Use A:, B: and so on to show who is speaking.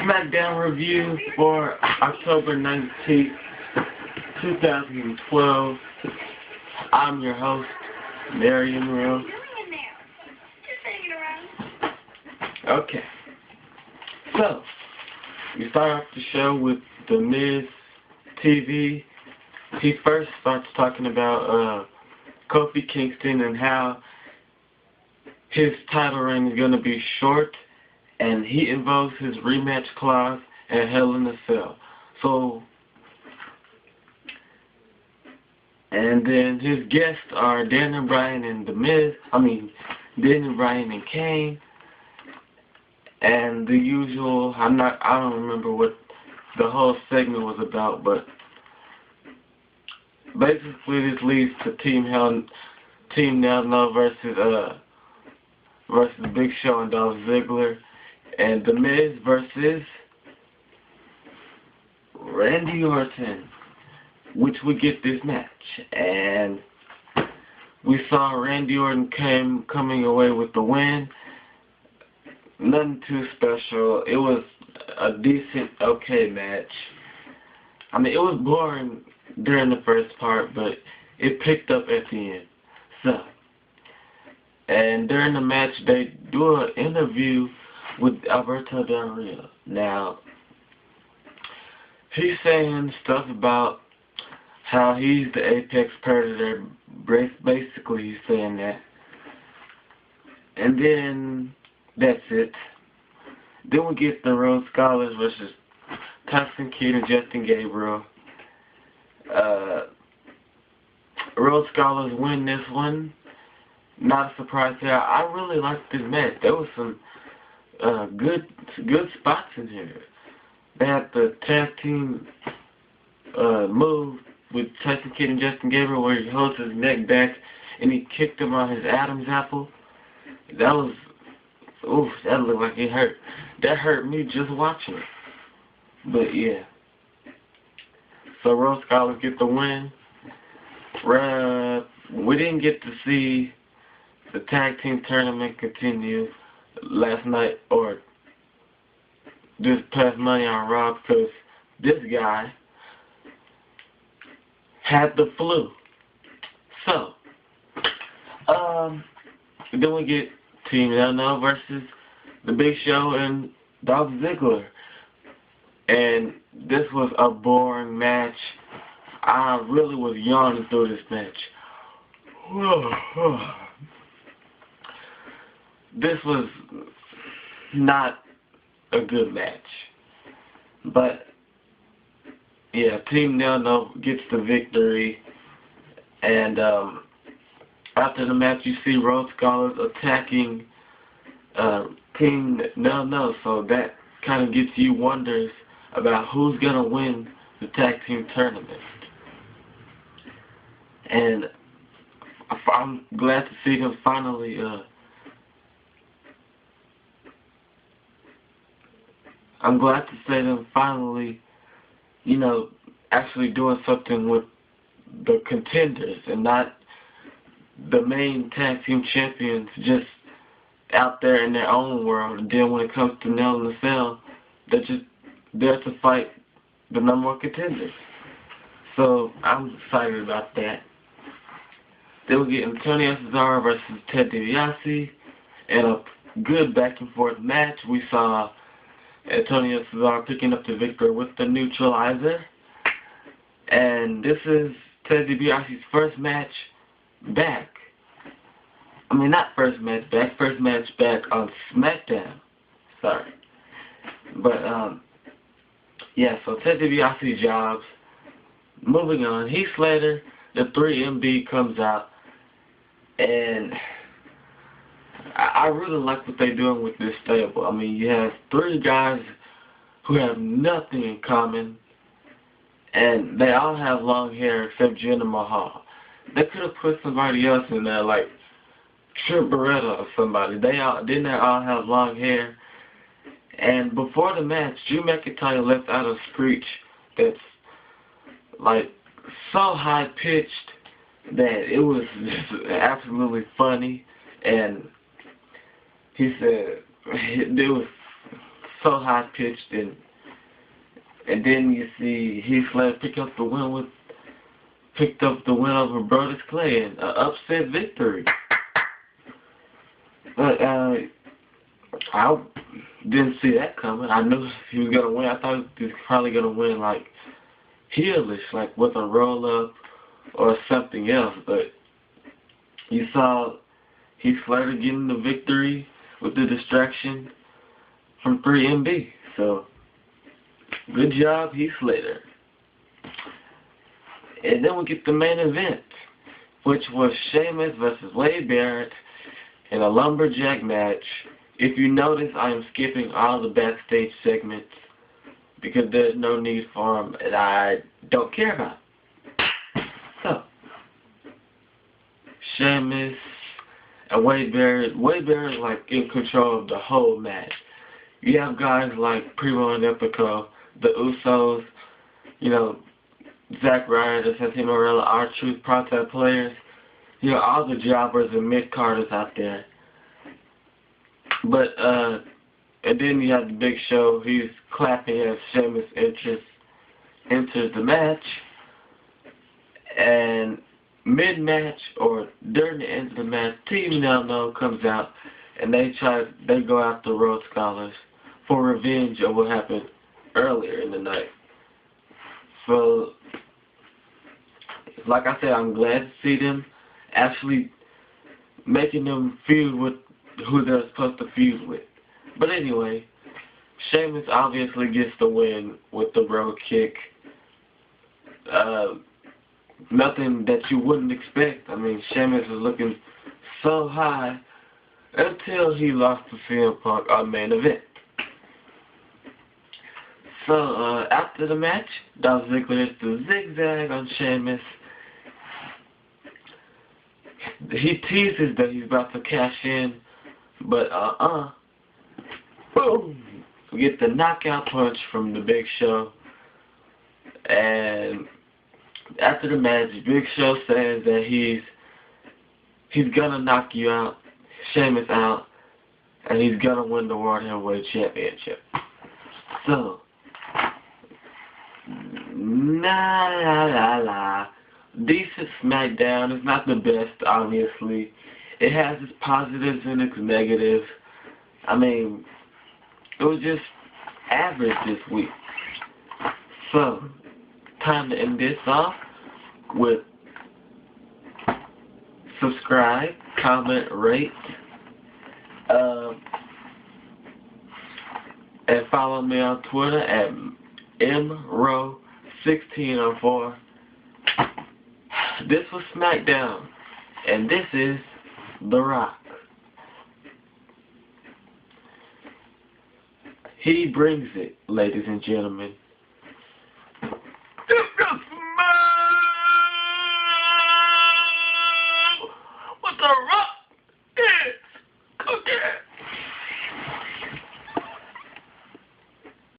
A: Smackdown review for October 19th, 2012. I'm your host, Marion Real. Okay. So, we start off the show with The Miz TV. He first starts talking about Kofi Kingston and how his title reign is going to be short, and he invokes his rematch clause at Hell in a Cell. So, and then his guests are Daniel Bryan and The Miz. Daniel Bryan and Kane. And the usual, I don't remember what the whole segment was about, but basically this leads to Team Now No versus Big Show and Dolph Ziggler, and The Miz versus Randy Orton, which we get this match. And we saw Randy Orton coming away with the win. Nothing too special. It was a decent, okay match. It was boring during the first part, but it picked up at the end. So, and during the match, they do an interview with Alberto Del Rio. Now, he's saying stuff about how he's the apex predator. Basically, he's saying that. And then that's it. Then we get the Rhodes Scholars versus Tyson Kidd and Justin Gabriel. Rhodes Scholars win this one. Not a surprise here. I really liked this match. There was some good spots in here. They had the tag team move with Tyson Kidd and Justin Gabriel where he holds his neck back and he kicked him on his Adam's apple. That was, oof, that looked like it hurt. That hurt me just watching it. But yeah. So Rhodes Scholars get the win. We didn't get to see the tag team tournament continue last night or this past Monday on Raw because this guy had the flu. So, then we get Team No versus the Big Show and Dolph Ziggler. And this was a boring match. I really was yawning through this match. This was not a good match. But, yeah, Team No gets the victory. And after the match, you see Rhodes Scholars attacking Team No. So that kind of gets you wonders about who's going to win the tag team tournament. And I'm glad to see them finally actually doing something with the contenders and not the main tag team champions just out there in their own world. And then when it comes to Hell in a Cell, they're just there to fight the number one contenders. So I'm excited about that. Then we get Antonio Cesaro versus Ted DiBiase in a good back and forth match. We saw Antonio Cesaro picking up the victory with the neutralizer. And this is Ted DiBiase's first match back. First match back on Smackdown. Sorry. But, yeah, so Ted DiBiase jobs. Moving on, Heath Slater, the 3MB comes out. And I really like what they're doing with this stable. You have three guys who have nothing in common. And they all have long hair except Jinder Mahal. They could have put somebody else in there, like Trent Beretta or somebody. Didn't they all have long hair? And before the match, Drew McIntyre left out a screech that's like so high pitched that it was just absolutely funny. And he said it was so high pitched, and then you see Heath Slater picked up the win over Brodus Clay in an upset victory. But I didn't see that coming. I knew he was gonna win. I thought he was probably gonna win like heelish, like with a roll up or something else. But you saw Heath Slater getting the victory with the distraction from 3MB. So good job, Heath Slater. And then we get the main event, which was Sheamus versus Wade Barrett in a lumberjack match. If you notice, I am skipping all the backstage segments because there's no need for them, and I don't care about them. So, Sheamus and Wade Barrett is like in control of the whole match. You have guys like Primo and Epico, the Usos, you know, Zack Ryder, Santino Marella, R-Truth, Prototype players. You know, all the jobbers and mid-carders out there. But, and then you have the Big Show. He's clapping as Sheamus enters the match. And mid-match or during the end of the match, Team Now No comes out and they go after Road Scholars for revenge of what happened earlier in the night. So, like I said, I'm glad to see them actually making them feud with who they're supposed to feud with. But anyway, Sheamus obviously gets the win with the road kick. Nothing that you wouldn't expect. I mean, Sheamus was looking so high until he lost to CM Punk on main event. So, after the match, Dolph Ziggler hits the zigzag on Sheamus. He teases that he's about to cash in, but boom! We get the knockout punch from the Big Show. And after the match, Big Show says that he's gonna knock you out, Sheamus out, and he's gonna win the World Heavyweight Championship. So, decent Smackdown. It's not the best, obviously. It has its positives and its negatives. I mean, it was just average this week. So, time to end this off with subscribe, comment, rate, and follow me on Twitter at mro1604. This was Smackdown, and this is The Rock. He brings it, ladies and gentlemen. What the Rock?